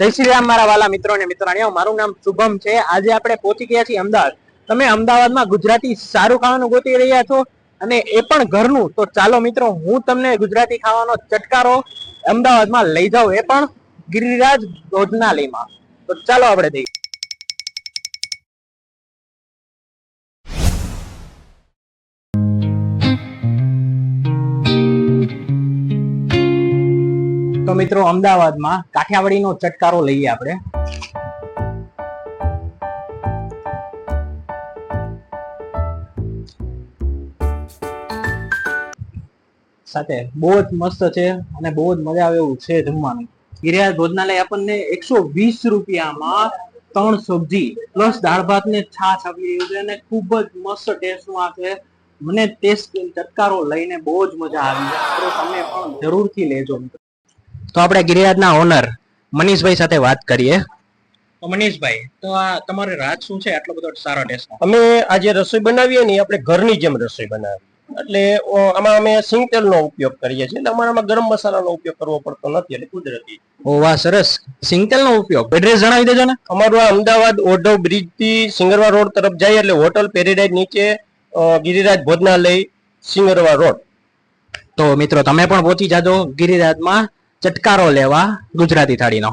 જય શ્રી રામ મારા વાલા મિત્રો ને મિત્રાણીઓ, મારું નામ શુભમ છે। આજે આપણે પહોંચી ગયા છીએ અમદાવાદ। તમે અમદાવાદમાં ગુજરાતી સારું ખાવાનું ગોતી રહ્યા છો અને એ પણ ઘરનું, તો ચાલો મિત્રો હું તમને ગુજરાતી ખાવાનો ચટકારો અમદાવાદમાં લઈ જાઉં, એ પણ ગિરિરાજ ભોજનાલયમાં। તો ચાલો આપણે જઈએ। તો મિત્રો અમદાવાદમાં કાઠિયાવાડીનો ચટકારો લઈએ આપણે। સાથે બહુ જ મસ્ત છે અને બહુ જ મજા આવે એવું છે જમવાનું। ગિરિરાજ ભોજનાલય આપણને 120 રૂપિયામાં 3 સબ્જી પ્લસ દાળ ભાત ને છાશ આપી રહ્યું છે અને ખૂબ જ મસ્ત ટેસ્ટમાં છે। મને ટેસ્ટ ચટકારો લઈને બહુ જ મજા આવી છે, તો તમે પણ જરૂરથી લેજો। તો આપણે ગિરિરાજના ઓનર મનીષભાઈ સાથે વાત કરીએ। તો મનીષભાઈ, તો આ તમારે રાજ શું છે આટલો બધો સારો ટેસ્ટ? અમે આ જે રસોઈ બનાવીએ ને આપણે ઘરની જેમ રસોઈ બનાવીએ, એટલે આમાં અમે સિંગ તેલનો ઉપયોગ કરીએ છીએ, એટલે અમારામાં ગરમ મસાલાનો ઉપયોગ કરવો પડતો નથી, એટલે કુદરતી। ઓ વાહ, સરસ। સિંગ તેલનો ઉપયોગ। એડ્રેસ જણાવી દેજો ને। અમારું આ અમદાવાદ ઓઢવ બ્રિજ થી સિંગરવા રોડ તરફ જાય એટલે હોટલ પેરેડાઇઝ નીચે ગિરિરાજ ભોજનાલય સિંગરવા રોડ। તો મિત્રો તમે પણ પહોંચી જાજો ગિરિરાજમાં ચટકારો લેવા ગુજરાતી થાળીનો।